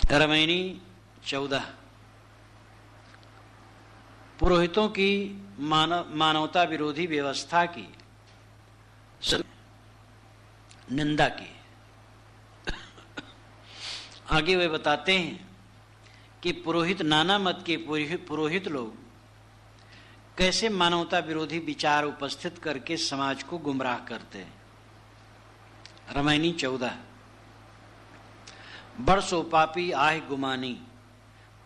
रामायणी 14। पुरोहितों की मानवता विरोधी व्यवस्था की निंदा की। आगे वे बताते हैं कि पुरोहित, नाना मत के पुरोहित लोग कैसे मानवता विरोधी विचार उपस्थित करके समाज को गुमराह करते हैं। रामायणी 14। बरसो पापी आह गुमानी,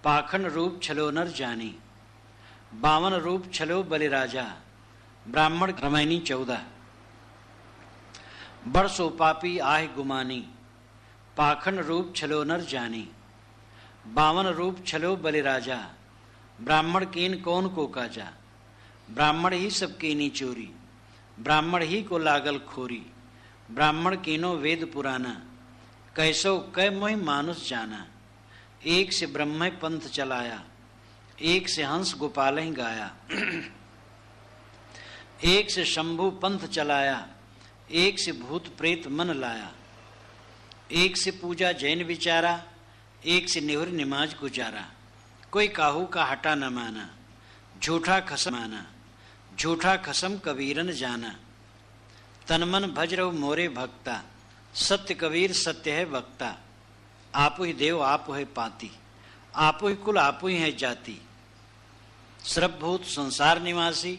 पाखंड रूप छलो नर जानी, बावन रूप छलो बलिराजा, ब्राह्मण। रामायणी 14। बरसो पापी आह गुमानी, पाखंड रूप छलो नर जानी, बावन रूप छलो बलिराजा, ब्राह्मण कीन कौन को काजा, ब्राह्मण ही सब कीनी चोरी, ब्राह्मण ही को लागल खोरी, ब्राह्मण कीनो वेद पुराना, कैसो कै मोहि मानुष जाना, एक से ब्रह्म पंथ चलाया, एक से हंस गोपाल ही गाया, एक से शंभु पंथ चलाया, एक से भूत प्रेत मन लाया, एक से पूजा जैन विचारा, एक से निहुर निमाज गुजारा, कोई काहू का हटा न माना, झूठा खसम माना, झूठा खसम कबीरन जाना, तनमन भज रहो मोरे भक्ता, सत्य कबीर सत्य है वक्ता, आपु ही देव आपु है पाती, आपु ही कुल आपु ही है जाति, सर्वभूत संसार निवासी,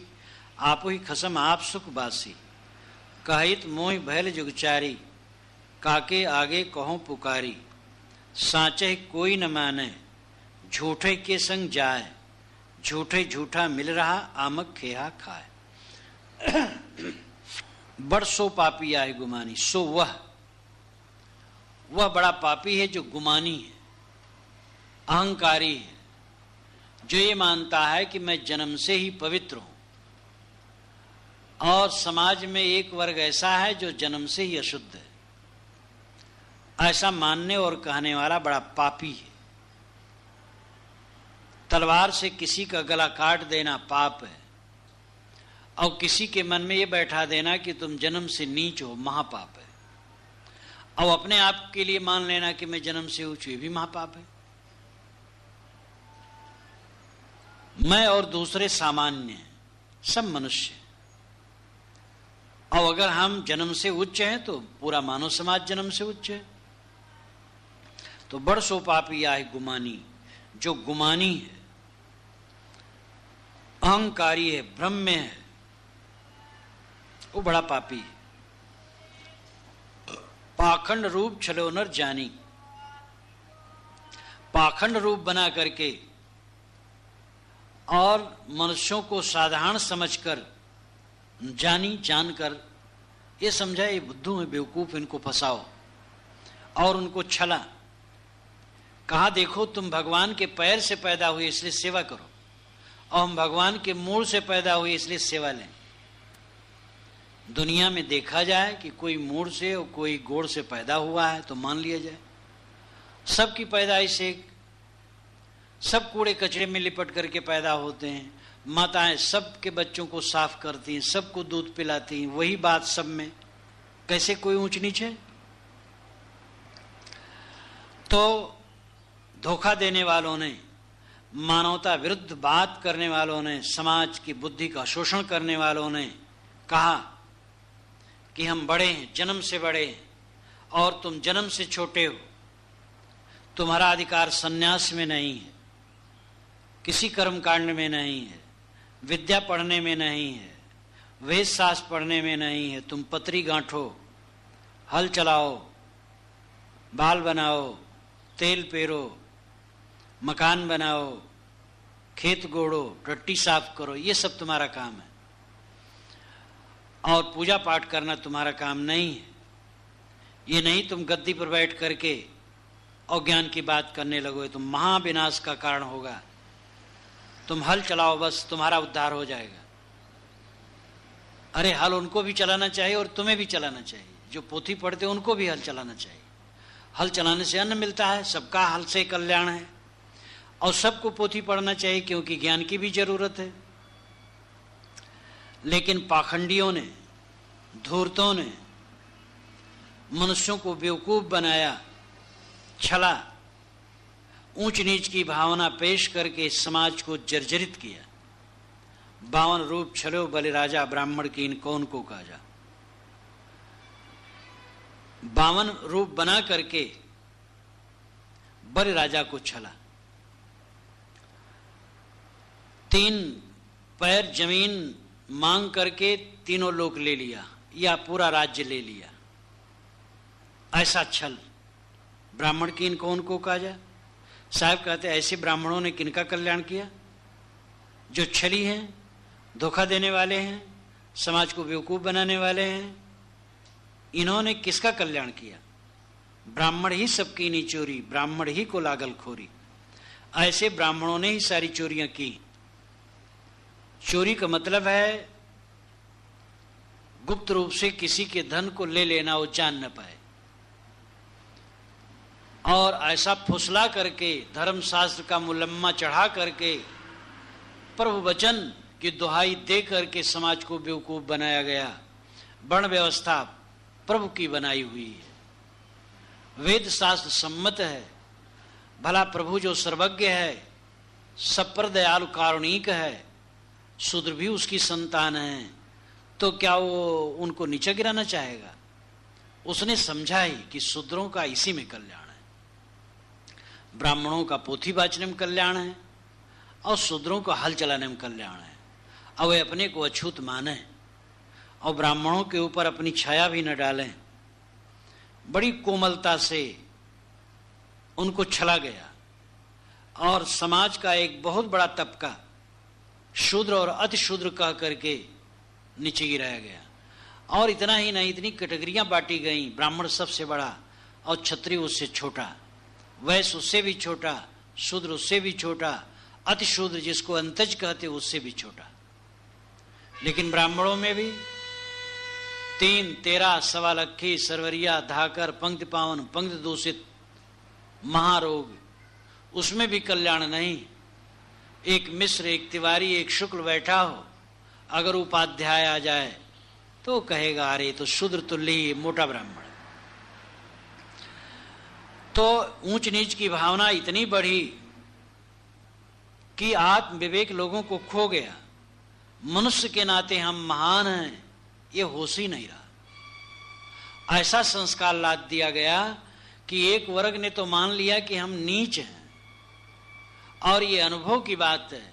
आपु ही खसम आप सुख बासी, कहित मोहि भैल जुगचारी, काके आगे कहो पुकारी, साचे कोई न माने, झूठे के संग जाए, झूठे झूठा मिल रहा आमक खेहा खाए। बड़ सो पापी आए गुमानी, सो वह बड़ा पापी है जो गुमानी है, अहंकारी है, जो ये मानता है कि मैं जन्म से ही पवित्र हूं, और समाज में एक वर्ग ऐसा है जो जन्म से ही अशुद्ध है। ऐसा मानने और कहने वाला बड़ा पापी है। तलवार से किसी का गला काट देना पाप है, और किसी के मन में ये बैठा देना कि तुम जन्म से नीच हो, महापाप है। और अपने आप के लिए मान लेना कि मैं जन्म से ऊंच, ये भी महापाप है। मैं और दूसरे सामान्य हैं, सब मनुष्य। और अगर हम जन्म से उच्च हैं तो पूरा मानव समाज जन्म से उच्च है। तो बड़ सो पापी आए गुमानी, जो गुमानी है, अहंकारी है, भ्रम में है, वो बड़ा पापी है। पाखंड रूप छलो नर जानी, पाखंड रूप बना करके और मनुष्यों को साधारण समझकर, जानी जानकर ये समझा ये बुद्धू है, बेवकूफ, इनको फंसाओ और उनको छला। कहा देखो तुम भगवान के पैर से पैदा हुए इसलिए सेवा करो, और हम भगवान के मूल से पैदा हुए इसलिए सेवा लें। दुनिया में देखा जाए कि कोई मूल से और कोई गोड़ से पैदा हुआ है तो मान लिया जाए। सबकी पैदाइश से सब कूड़े कचरे में लिपट करके पैदा होते हैं। माताएं सबके बच्चों को साफ करती हैं, सबको दूध पिलाती हैं, वही बात सब में। कैसे कोई ऊंच नीच है? तो धोखा देने वालों ने, मानवता विरुद्ध बात करने वालों ने, समाज की बुद्धि का शोषण करने वालों ने कहा कि हम बड़े हैं, जन्म से बड़े हैं, और तुम जन्म से छोटे हो। तुम्हारा अधिकार सन्यास में नहीं है, किसी कर्म कांड में नहीं है, विद्या पढ़ने में नहीं है, वेद शास्त्र पढ़ने में नहीं है। तुम पतरी गांठो, हल चलाओ, बाल बनाओ, तेल पेरो, मकान बनाओ, खेत गोड़ो, टट्टी साफ करो, ये सब तुम्हारा काम है। और पूजा पाठ करना तुम्हारा काम नहीं है। ये नहीं तुम गद्दी पर बैठ करके और ज्ञान की बात करने लगो, तुम महाविनाश का कारण होगा। तुम हल चलाओ, बस तुम्हारा उद्धार हो जाएगा। अरे हल उनको भी चलाना चाहिए और तुम्हें भी चलाना चाहिए। जो पोथी पढ़ते उनको भी हल चलाना चाहिए। हल चलाने से अन्न मिलता है, सबका हल से कल्याण है, और सबको पोथी पढ़ना चाहिए क्योंकि ज्ञान की भी जरूरत है। लेकिन पाखंडियों ने, धूर्तों ने मनुष्यों को बेवकूफ बनाया, छला, ऊंच नीच की भावना पेश करके समाज को जर्जरित किया। 52 रूप छलो बलि राजा, ब्राह्मण कीन कौन को काजा। 52 रूप बना करके बलि राजा को छला। 3 पैर जमीन मांग करके तीनों लोक ले लिया या पूरा राज्य ले लिया। ऐसा छल ब्राह्मण कीन कौन को काजा। साहब कहते ऐसे ब्राह्मणों ने किनका कल्याण किया? जो छली हैं, धोखा देने वाले हैं, समाज को बेवकूफ बनाने वाले हैं। इन्होंने किसका कल्याण किया? ब्राह्मण ही सबकी नी चोरी, ब्राह्मण ही को लागल खोरी। ऐसे ब्राह्मणों ने ही सारी चोरियां की। चोरी का मतलब है गुप्त रूप से किसी के धन को ले लेना, वो जान न पाए। और ऐसा फुसला करके, धर्मशास्त्र का मुलम्मा चढ़ा करके, प्रभु वचन की दुहाई दे करके समाज को बेवकूफ बनाया गया। वर्ण व्यवस्था प्रभु की बनाई हुई है, वेद शास्त्र सम्मत है। भला प्रभु जो सर्वज्ञ है, सब पर दयालु कारुणिक है, शूद्र भी उसकी संतान है, तो क्या वो उनको नीचे गिराना चाहेगा? उसने समझा ही कि शूद्रों का इसी में कल्याण है, ब्राह्मणों का पोथी बाचने में कल्याण है और शूद्रों को हल चलाने में कल्याण है। और वे अपने को अछूत माने और ब्राह्मणों के ऊपर अपनी छाया भी न डालें। बड़ी कोमलता से उनको छला गया और समाज का एक बहुत बड़ा तबका शूद्र और अति शूद्र कह करके नीचे गिराया गया। और इतना ही नहीं, इतनी कैटेगरियां बांटी गई। ब्राह्मण सबसे बड़ा और क्षत्रिय उससे छोटा, वैश्य उससे भी छोटा, शूद्र उससे भी छोटा, अति शूद्र जिसको अंतज कहते उससे भी छोटा। लेकिन ब्राह्मणों में भी 3, 13, सवा लक्खी, सरवरिया, धाकर, पंक्ति पावन, पंक्ति दूषित, महारोग, उसमें भी कल्याण नहीं। एक मिश्र, एक तिवारी, एक शुक्ल बैठा हो, अगर उपाध्याय आ जाए तो कहेगा अरे तो शूद्र तुल्य ही मोटा ब्राह्मण। तो ऊंच नीच की भावना इतनी बढ़ी कि आत्म विवेक लोगों को खो गया। मनुष्य के नाते हम महान हैं ये होश ही नहीं रहा। ऐसा संस्कार लाद दिया गया कि एक वर्ग ने तो मान लिया कि हम नीच हैं। और ये अनुभव की बात है,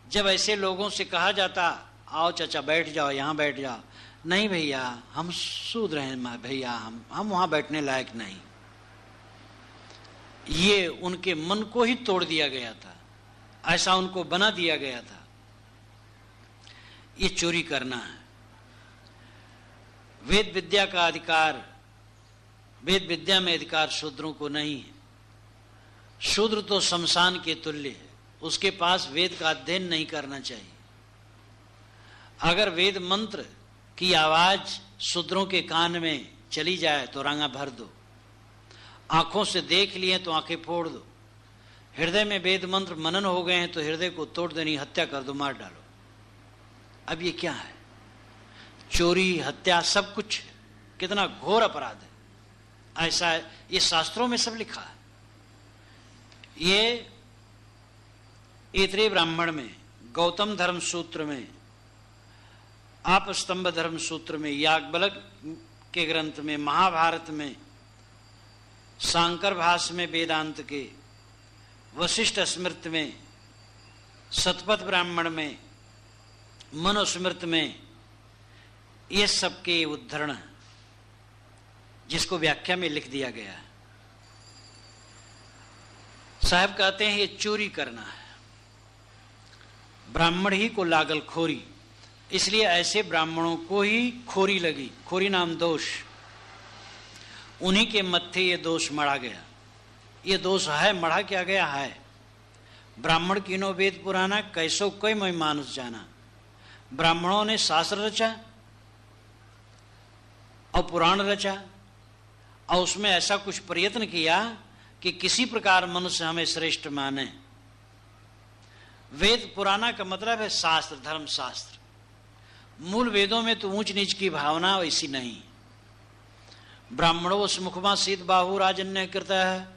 जब ऐसे लोगों से कहा जाता आओ चाचा बैठ जाओ, यहां बैठ जाओ, नहीं भैया हम शूद्र हैं भैया, हम वहां बैठने लायक नहीं। ये उनके मन को ही तोड़ दिया गया था, ऐसा उनको बना दिया गया था। ये चोरी करना है। वेद विद्या का अधिकार, वेद विद्या में अधिकार शूद्रों को नहीं है। शूद्र तो शमशान के तुल्य है, उसके पास वेद का अध्ययन नहीं करना चाहिए। अगर वेद मंत्र की आवाज शूद्रों के कान में चली जाए तो रांगा भर दो, आंखों से देख लिए तो आंखें फोड़ दो, हृदय में वेद मंत्र मनन हो गए हैं तो हृदय को तोड़ देनी, हत्या कर दो, मार डालो। अब ये क्या है? चोरी, हत्या, सब कुछ कितना घोर अपराध है। ऐसा है, ये शास्त्रों में सब लिखा है। ये ऐतरेय ब्राह्मण में, गौतम धर्म सूत्र में, आपस्तंभ धर्म सूत्र में, याज्ञवल्क्य के ग्रंथ में, महाभारत में, शांकर भाष्य में, वेदांत के, वशिष्ठ स्मृति में, शतपथ ब्राह्मण में, मनुस्मृति में, ये सबके उद्धरण जिसको व्याख्या में लिख दिया गया है। साहब कहते हैं ये चोरी करना है, ब्राह्मण ही को लागल खोरी, इसलिए ऐसे ब्राह्मणों को ही खोरी लगी। खोरी नाम दोष, उन्हीं के मत्थे ये दोष मढ़ा गया। ये दोष है, मढ़ा क्या गया है। ब्राह्मण कीनो वेद पुराना, कैसो कोई मैं मानुष जाना। ब्राह्मणों ने शास्त्र रचा और पुराण रचा और उसमें ऐसा कुछ प्रयत्न किया कि किसी प्रकार मनुष्य हमें श्रेष्ठ माने। वेद पुराना का मतलब है शास्त्र, धर्म शास्त्र। मूल वेदों में तो ऊंच नीच की भावना वैसी नहीं। ब्राह्मणों मुखमा शीत बाहु राजन्य कृत है,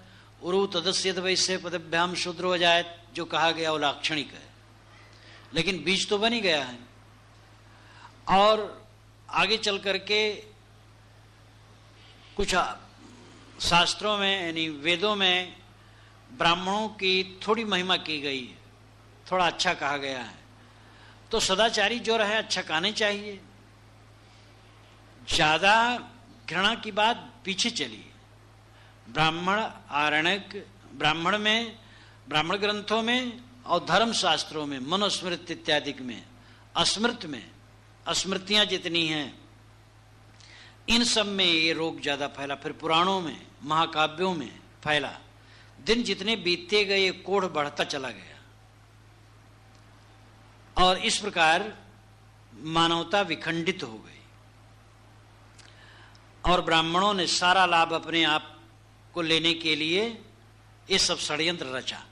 उरु तदस्यत वैश्य पदभ्याम शूद्रो जायत, जो कहा गया वो लाक्षणिक है, लेकिन बीज तो बन ही गया है। और आगे चल करके कुछ शास्त्रों में यानी वेदों में ब्राह्मणों की थोड़ी महिमा की गई है, थोड़ा अच्छा कहा गया है। तो सदाचारी जो रहे अच्छा कहने चाहिए, ज्यादा घृणा की बात पीछे चलिए। ब्राह्मण आरण्यक, ब्राह्मण में, ब्राह्मण ग्रंथों में और धर्म शास्त्रों में, मनुस्मृत इत्यादि में, अस्मृत में, अस्मृतियां जितनी हैं इन सब में ये रोग ज्यादा फैला। फिर पुराणों में, महाकाव्यों में फैला। दिन जितने बीतते गए ये कोढ़ बढ़ता चला गया और इस प्रकार मानवता विखंडित हो गई और ब्राह्मणों ने सारा लाभ अपने आप को लेने के लिए ये सब षड्यंत्र रचा।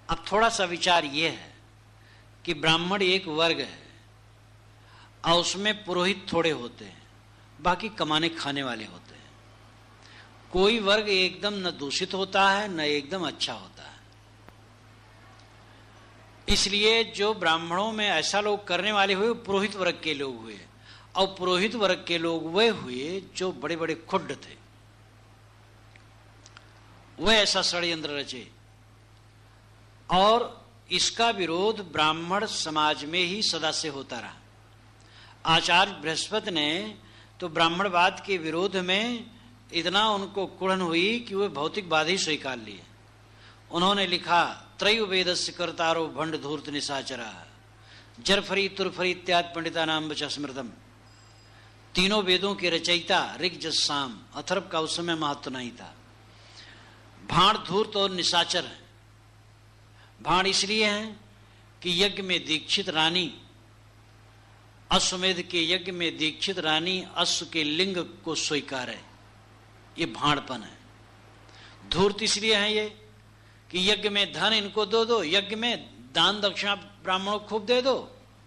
अब थोड़ा सा विचार ये है कि ब्राह्मण एक वर्ग है और उसमें पुरोहित थोड़े होते हैं, बाकी कमाने खाने वाले होते हैं। कोई वर्ग एकदम न दूषित होता है न एकदम अच्छा होता है। इसलिए जो ब्राह्मणों में ऐसा लोग करने वाले हुए पुरोहित वर्ग के लोग हुए, और पुरोहित वर्ग के लोग वे हुए जो बड़े बड़े खुड्ड थे, वे ऐसा षड्यंत्र रचे और इसका विरोध ब्राह्मण समाज में ही सदा से होता रहा। आचार्य बृहस्पति ने तो ब्राह्मणवाद के विरोध में इतना उनको कुढ़न हुई कि वे भौतिकवाद ही स्वीकार लिए। उन्होंने लिखा, त्रयो वेदस्य कर्तारो भंड धूर्त निशाचरा जरफरी तुरफरी इत्यादि पंडिता नाम बचा स्मृतम। तीनों वेदों के रचयिता ऋग यजुः साम, अथर्व का उस समय महत्व नहीं था। भांड धूर्त और निशाचर है। भांड इसलिए है कि यज्ञ में दीक्षित रानी, अश्वमेध के यज्ञ में दीक्षित रानी अश्व के लिंग को स्वीकार है, ये भांडपन है। धूर्त इसलिए है ये कि यज्ञ में धन इनको दो, यज्ञ में दान दक्षिणा ब्राह्मणों को खूब दे दो,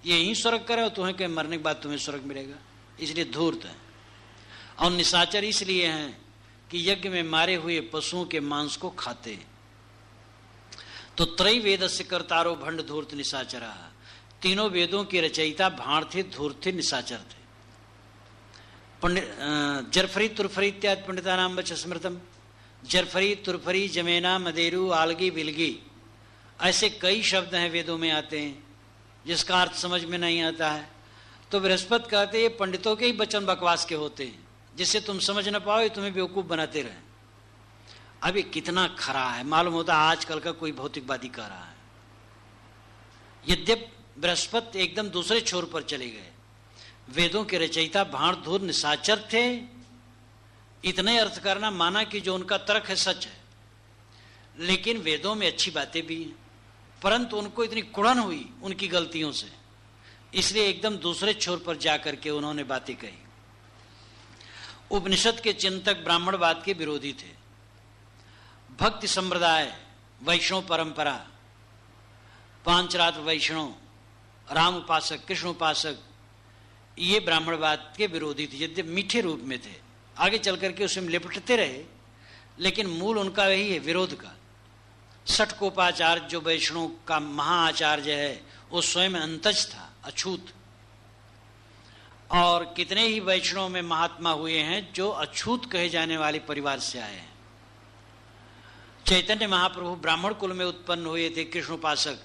ये ही स्वर्ग करे और तुम्हें के मरने के बाद तुम्हें स्वर्ग मिलेगा, इसलिए धूर्त है। और निशाचर इसलिए हैं कि यज्ञ में मारे हुए पशुओं के मांस को खाते। तो त्रय वेदस्य कर्तारो भंड धूर्त निशाचरा, तीनों वेदों के रचयिता भांड थे, धूर्त थे, निशाचर थे। जरफरी तुरफरी इत्यादि पंडिता नाम बच स्मृतम। जरफरी, तुरफरी, जमेना, मदेरू, आलगी, बिलगी, ऐसे कई शब्द हैं वेदों में आते हैं जिसका अर्थ समझ में नहीं आता है। तो बृहस्पति कहते ये पंडितों के ही वचन बकवास के होते हैं, जिससे तुम समझ न पाओ, तुम्हें बेवकूफ बनाते रहे। अब ये कितना खरा है मालूम होता आजकल का कोई भौतिकवादी कह रहा है। यद्यप बृहस्पति एकदम दूसरे छोर पर चले गए। वेदों के रचयिता भांड धूर्त निशाचर थे, इतने अर्थ करना माना कि जो उनका तर्क है सच है, लेकिन वेदों में अच्छी बातें भी हैं, परंतु उनको इतनी कुड़न हुई उनकी गलतियों से, इसलिए एकदम दूसरे छोर पर जाकर के उन्होंने बातें कही। उपनिषद के चिंतक ब्राह्मणवाद के विरोधी थे। भक्ति संप्रदाय, वैष्णव परंपरा, पांचरात्र वैष्णव, राम उपासक, कृष्ण उपासक, ये ब्राह्मणवाद के विरोधी थे, यद्यप मीठे रूप में थे। आगे चल करके उसमें लिपटते रहे, लेकिन मूल उनका वही है, विरोध का। षटकोपाचार्य जो वैष्णव का महाआचार्य है, वो स्वयं अंतज था, अछूत। और कितने ही वैष्णव में महात्मा हुए हैं जो अछूत कहे जाने वाले परिवार से आए हैं। चैतन्य महाप्रभु ब्राह्मण कुल में उत्पन्न हुए थे, कृष्ण उपासक,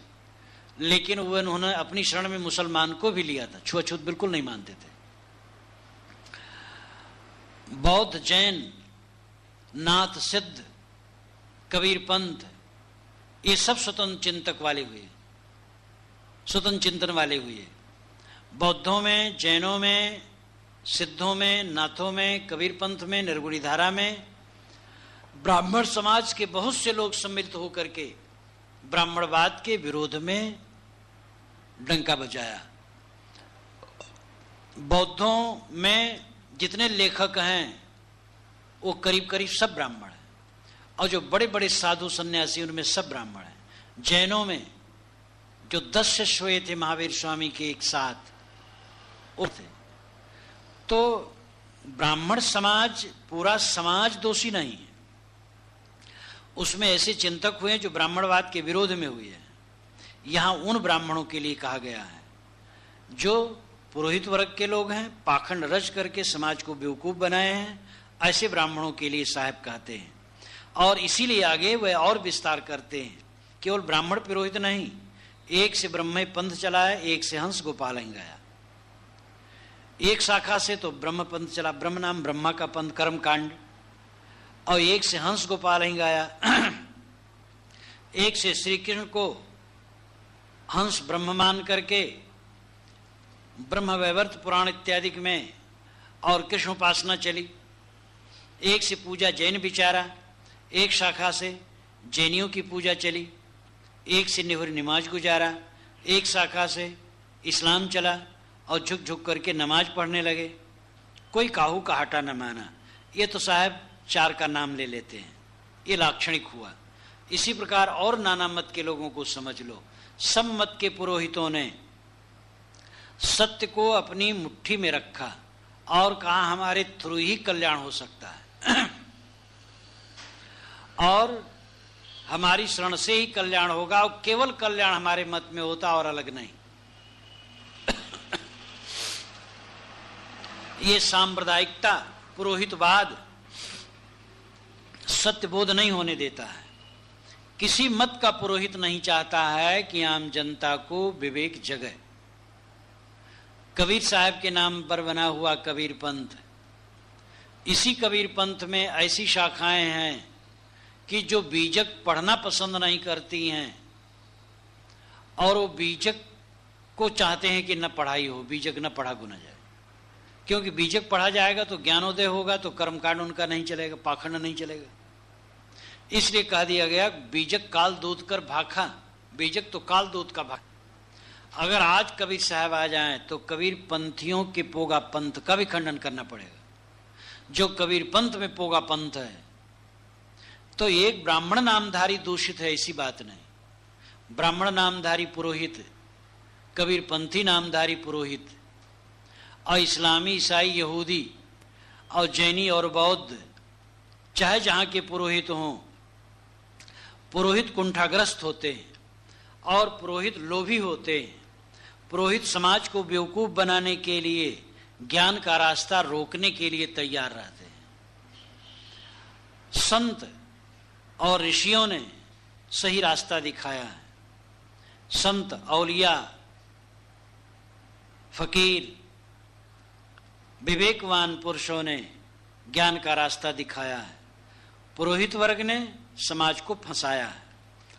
लेकिन वो उन्होंने अपनी शरण में मुसलमान को भी लिया था, छुआछूत बिल्कुल नहीं मानते थे। बौद्ध, जैन, नाथ, सिद्ध, कबीर पंथ, ये सब स्वतंत्र चिंतक वाले हुए, स्वतंत्र चिंतन वाले हुए। बौद्धों में, जैनों में, सिद्धों में, नाथों में, कबीर पंथ में, निर्गुणी धारा में ब्राह्मण समाज के बहुत से लोग सम्मिलित होकर के ब्राह्मणवाद के विरोध में डंका बजाया। बौद्धों में जितने लेखक हैं वो करीब करीब सब ब्राह्मण हैं, और जो बड़े बड़े साधु सन्यासी उनमें सब ब्राह्मण हैं। जैनों में जो 10 शिष्य हुए थे महावीर स्वामी के एक साथ वो थे। तो ब्राह्मण समाज, पूरा समाज दोषी नहीं है, उसमें ऐसे चिंतक हुए जो ब्राह्मणवाद के विरोध में हुए हैं। यहाँ उन ब्राह्मणों के लिए कहा गया है जो पुरोहित वर्ग के लोग हैं, पाखंड रच करके समाज को बेवकूफ बनाए हैं, ऐसे ब्राह्मणों के लिए साहब कहते हैं। और इसीलिए आगे वह और विस्तार करते हैं, केवल ब्राह्मण पुरोहित नहीं, एक से ब्रह्म पंथ चलाया, एक से हंस गोपाल गया। एक शाखा से तो ब्रह्म पंथ चला, ब्रह्म नाम ब्रह्मा का पंथ कर्म कांड, और एक से हंस गोपाल गाया। एक से श्री कृष्ण को हंस ब्रह्म मान करके ब्रह्म वैवर्त पुराण इत्यादि में और कृष्ण उपासना चली। एक से पूजा जैन विचारा, एक शाखा से जैनियों की पूजा चली। एक से निहुर नमाज गुजारा, एक शाखा से इस्लाम चला और झुक झुक करके नमाज पढ़ने लगे। कोई काहू का हटा न माना। ये तो साहब चार का नाम ले लेते हैं, ये लाक्षणिक हुआ। इसी प्रकार और नाना मत के लोगों को समझ लो। सब मत के पुरोहितों ने सत्य को अपनी मुट्ठी में रखा और कहा हमारे थ्रू ही कल्याण हो सकता है और हमारी शरण से ही कल्याण होगा, और केवल कल्याण हमारे मत में होता और अलग नहीं। ये सांप्रदायिकता, पुरोहितवाद सत्यबोध नहीं होने देता है। किसी मत का पुरोहित नहीं चाहता है कि आम जनता को विवेक जगे। कबीर साहब के नाम पर बना हुआ कबीर पंथ, इसी कबीर पंथ में ऐसी शाखाएं हैं कि जो बीजक पढ़ना पसंद नहीं करती हैं और वो बीजक को चाहते हैं कि न पढ़ाई हो, बीजक न पढ़ा गुना जाए। क्योंकि बीजक पढ़ा जाएगा तो ज्ञानोदय होगा, तो कर्मकांड उनका नहीं चलेगा, पाखंड नहीं चलेगा। इसलिए कह दिया गया बीजक काल दूध कर भाखा, बीजक तो काल दूध का भाखा। अगर आज कबीर साहब आ जाएं तो कबीर पंथियों के पोगा पंथ का भी खंडन करना पड़ेगा। जो कबीर पंथ में पोगा पंथ है, तो एक ब्राह्मण नामधारी दूषित है, ऐसी बात नहीं। ब्राह्मण नामधारी पुरोहित, कबीर पंथी नामधारी पुरोहित, और इस्लामी, ईसाई, यहूदी और जैनी और बौद्ध, चाहे जहां के पुरोहित हों, पुरोहित कुंठाग्रस्त होते हैं और पुरोहित लोभी होते हैं। पुरोहित समाज को बेवकूफ बनाने के लिए, ज्ञान का रास्ता रोकने के लिए तैयार रहते हैं। संत और ऋषियों ने सही रास्ता दिखाया है। संत, औलिया, फकीर, विवेकवान पुरुषों ने ज्ञान का रास्ता दिखाया है। पुरोहित वर्ग ने समाज को फंसाया है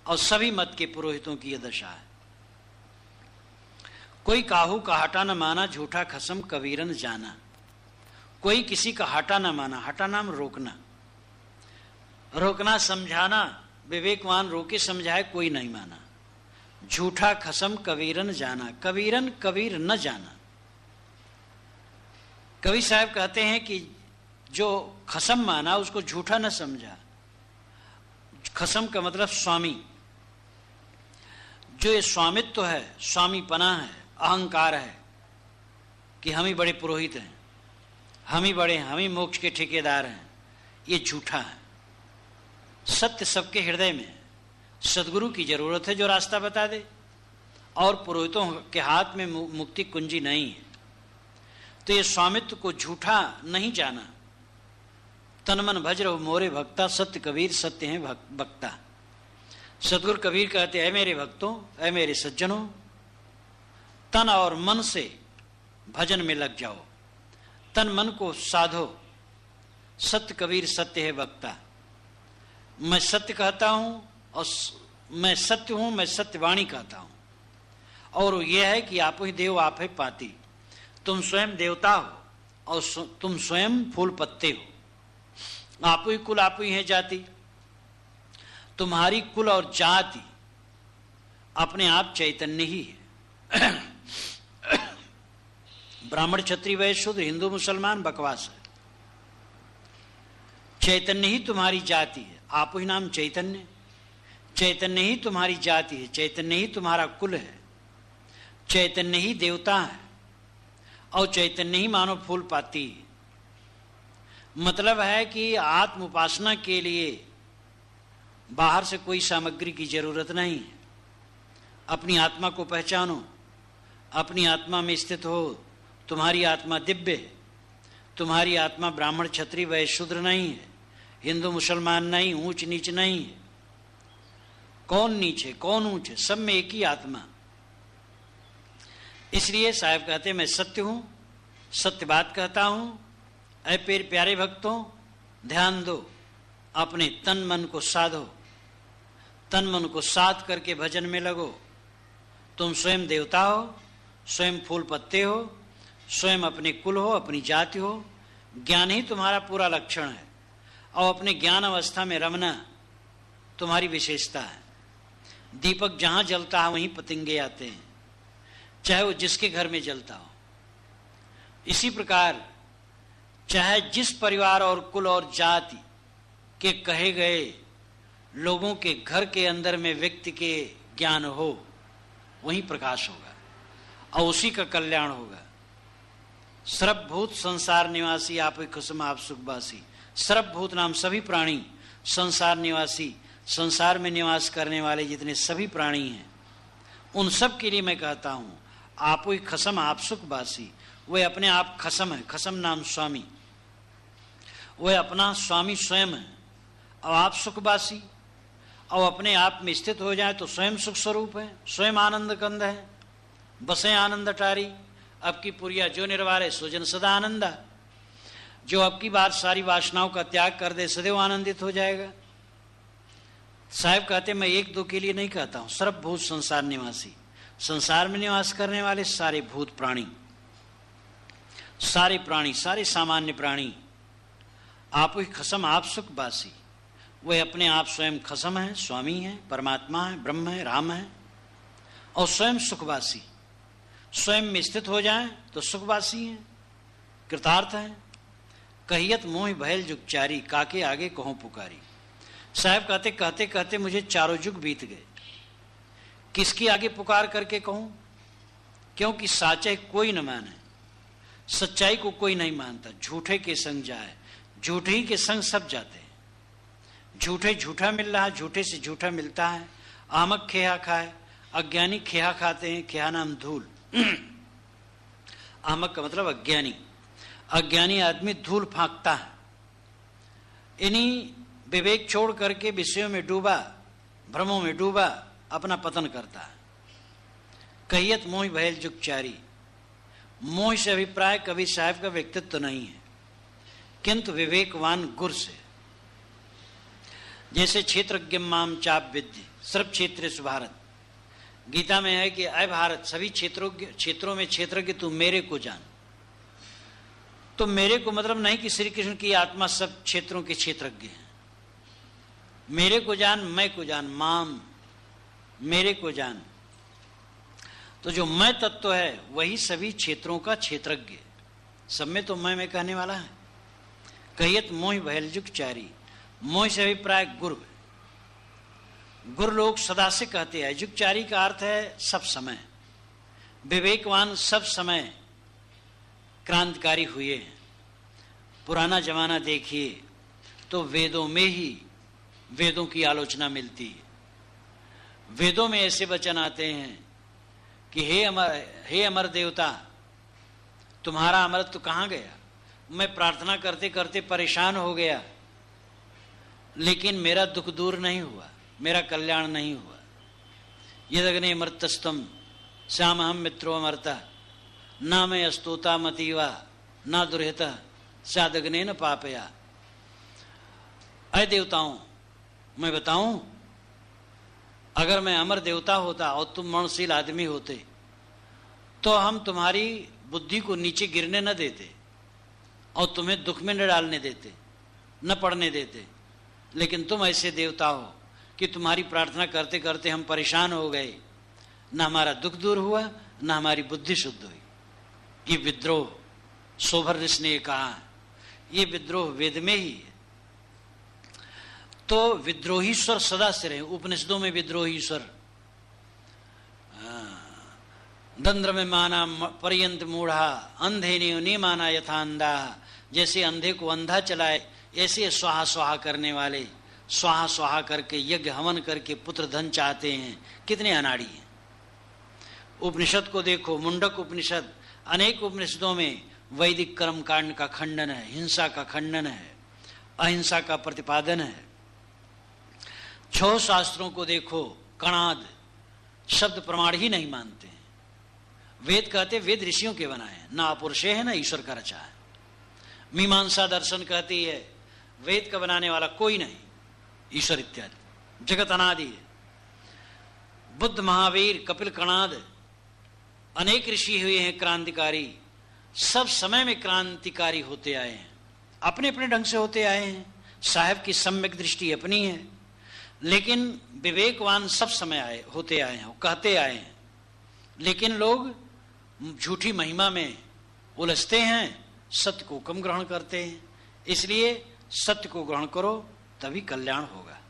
और सभी मत के पुरोहितों की यह दशा है। कोई काहू का हटा न माना, झूठा खसम कबीरन जाना। कोई किसी का हटा न माना, हटा नाम रोकना, रोकना समझाना, विवेकवान रोके समझाए, कोई नहीं माना। झूठा खसम कबीरन जाना, कबीरन कबीर न जाना। कबीर साहब कहते हैं कि जो खसम माना उसको झूठा न समझा। खसम का मतलब स्वामी। जो ये स्वामित्व है, स्वामीपना है, अहंकार है कि हम ही बड़े पुरोहित हैं, हम ही बड़े, हम ही मोक्ष के ठेकेदार हैं, ये झूठा है। सत्य सबके हृदय में है। सदगुरु की जरूरत है जो रास्ता बता दे, और पुरोहितों के हाथ में मुक्ति कुंजी नहीं है। तो ये स्वामित्व को झूठा नहीं जाना। तन मन भज रहो मोरे भक्ता, सत्य कबीर सत्य हैं भक्ता। सदगुरु कबीर कहते हैं, मेरे भक्तों, ऐ मेरे सज्जनों, तन और मन से भजन में लग जाओ, तन मन को साधो। सत्य कबीर सत्य है भक्ता। मैं सत्य कहता हूं और मैं सत्य हूं, मैं सत्यवाणी कहता हूं। और यह है कि आप ही देव, आप ही पाती। तुम स्वयं देवता हो और तुम स्वयं फूल पत्ते हो। आप ही कुल, आप ही है जाति। तुम्हारी कुल और जाति अपने आप चैतन्य ही है। ब्राह्मण, क्षत्रिय, वैश्य, शूद्र, हिंदू, मुसलमान बकवास है। चैतन्य ही तुम्हारी जाति है। आप ही नाम चैतन्य। चैतन्य ही तुम्हारी जाति है, चैतन्य ही तुम्हारा कुल है, चैतन्य ही देवता है और चैतन्य ही मानव फूल पाती है। मतलब है कि आत्म उपासना के लिए बाहर से कोई सामग्री की जरूरत नहीं है। अपनी आत्मा को पहचानो, अपनी आत्मा में स्थित हो। तुम्हारी आत्मा दिव्य है, तुम्हारी आत्मा ब्राह्मण क्षत्रिय वैश्य शूद्र नहीं है, हिंदू मुसलमान नहीं, ऊंच नीच नहीं है। कौन नीच है, कौन ऊंच है, सब में एक ही आत्मा। इसलिए साहब कहते मैं सत्य हूं, सत्य बात कहता हूं। ऐ प्यारे भक्तों, ध्यान दो, अपने तन मन को साधो, तन मन को साध करके भजन में लगो। तुम स्वयं देवता हो, स्वयं फूल पत्ते हो, स्वयं अपने कुल हो, अपनी जाति हो। ज्ञान ही तुम्हारा पूरा लक्षण है और अपने ज्ञान अवस्था में रमना तुम्हारी विशेषता है। दीपक जहां जलता है वहीं पतंगे आते हैं, चाहे वो जिसके घर में जलता हो। इसी प्रकार चाहे जिस परिवार और कुल और जाति के कहे गए लोगों के घर के अंदर में व्यक्ति के ज्ञान हो, वहीं प्रकाश होगा और उसी का कल्याण होगा। सर्वभूत संसार निवासी आप कुसुम आप सुखवासी। सर्वभूत नाम सभी प्राणी, संसार निवासी संसार में निवास करने वाले जितने सभी प्राणी हैं, उन सब के लिए मैं कहता हूं आप ही खसम आप सुखवासी। वे अपने आप खसम है, खसम नाम स्वामी, वह अपना स्वामी स्वयं है और आप सुखवासी। और अपने आप में स्थित हो जाए तो स्वयं सुख स्वरूप है, स्वयं आनंद कंद है। बसे आनंद टारी, अब की पुरिया जो निर्वारे सुजन सदा आनंदा। जो अब की बार सारी वासनाओं का त्याग कर दे सदैव आनंदित हो जाएगा। साहब कहते मैं एक दो के लिए नहीं कहता हूं, सर्वभूत संसार निवासी, संसार में निवास करने वाले सारे भूत प्राणी, सारे प्राणी, सारे सामान्य प्राणी आप ही खसम आप सुखवासी। वह अपने आप स्वयं खसम है, स्वामी है, परमात्मा है, ब्रह्म है, राम है और स्वयं सुखवासी। स्वयं में स्थित हो जाए तो सुखवासी है, कृतार्थ है। कहियत मोह भयल जुग चारी, काके आगे कहो पुकारी। साहब कहते कहते कहते मुझे चारों जुग बीत गए, किसकी आगे पुकार करके कहूं? क्योंकि साचे कोई न माने, सच्चाई को कोई नहीं मानता। झूठे के संग जाए, झूठे ही के संग सब जाते हैं। झूठे झूठा मिल रहा है, झूठे से झूठा मिलता है। आमक खेहा खाए, अज्ञानी खेहा खाते हैं, खेहा नाम धूल। आमक का मतलब अज्ञानी, अज्ञानी आदमी धूल फांकता है। इन्हीं विवेक छोड़ करके विषयों में डूबा, भ्रमों में डूबा अपना पतन करता है। कहियत मोह भयल जुग चारी, मोह से अभिप्राय कभी साहब का व्यक्तित्व तो नहीं है, किंतु विवेकवान गुर से। जैसे क्षेत्रज्ञ माम चाप विद्धि सर्व क्षेत्रेषु भारत, गीता में है कि अय भारत सभी क्षेत्रों में क्षेत्रज्ञ तू मेरे को जान। तो मेरे को मतलब नहीं कि श्री कृष्ण की आत्मा सब क्षेत्रों के क्षेत्रज्ञ हैं। मेरे को जान, मैं को जान, माम मेरे को जान। तो जो मैं तत्व है वही सभी क्षेत्रों का क्षेत्रज्ञ, सब में तो मैं कहने वाला है। कहियत मोह भयल जुग चारी, मोह से अभिप्राय गुरु। गुरु लोग सदा से कहते हैं, जुगचारी का अर्थ है सब समय। विवेकवान सब समय क्रांतिकारी हुए हैं। पुराना जमाना देखिए तो वेदों में ही वेदों की आलोचना मिलती है। वेदों में ऐसे वचन आते हैं कि हे अमर देवता, तुम्हारा अमरत्व कहाँ गया? मैं प्रार्थना करते करते परेशान हो गया, लेकिन मेरा दुख दूर नहीं हुआ, मेरा कल्याण नहीं हुआ। यदग्ने अमृतस्तम श्याम हम मित्रो अमरता, न मैं अस्तोता मतीवा न दुर्हिता सादग्ने न पापया। अय देवताओं, मैं बताऊं, अगर मैं अमर देवता होता और तुम मरणशील आदमी होते तो हम तुम्हारी बुद्धि को नीचे गिरने न देते और तुम्हें दुख में न डालने देते, न पड़ने देते। लेकिन तुम ऐसे देवता हो कि तुम्हारी प्रार्थना करते करते हम परेशान हो गए, न हमारा दुख दूर हुआ न हमारी बुद्धि शुद्ध हुई। ये विद्रोह शोभर ऋषि ने कहा, ये विद्रोह वेद में ही है। तो विद्रोहीश्वर सदा से रहे। उपनिषदों में विद्रोहीश्वर, दंद्र में माना पर्यंत मूढ़ा, अंधे ने माना यथा अंधा। जैसे अंधे को अंधा चलाए, ऐसे स्वाहा स्वाहा करने वाले स्वाहा स्वाहा करके यज्ञ हवन करके पुत्र धन चाहते हैं, कितने अनाड़ी हैं। उपनिषद को देखो, मुंडक उपनिषद, अनेक उपनिषदों में वैदिक कर्म कांड का खंडन है, हिंसा का खंडन है, अहिंसा का प्रतिपादन है। 6 शास्त्रों को देखो, कणाद शब्द प्रमाण ही नहीं मानते हैं। वेद कहते वेद ऋषियों के बनाए हैं, ना अपुरुषे है ना ईश्वर का रचा है। मीमांसा दर्शन कहती है वेद का बनाने वाला कोई नहीं, ईश्वर इत्यादि, जगत अनादि है। बुद्ध, महावीर, कपिल, कणाद, अनेक ऋषि हुए हैं क्रांतिकारी, सब समय में क्रांतिकारी होते आए हैं, अपने अपने ढंग से होते आए हैं। साहब की सम्यक दृष्टि अपनी है, लेकिन विवेकवान सब समय होते आए हैं, कहते आए हैं। लेकिन लोग झूठी महिमा में उलझते हैं, सत्य को कम ग्रहण करते हैं। इसलिए सत्य को ग्रहण करो, तभी कल्याण होगा।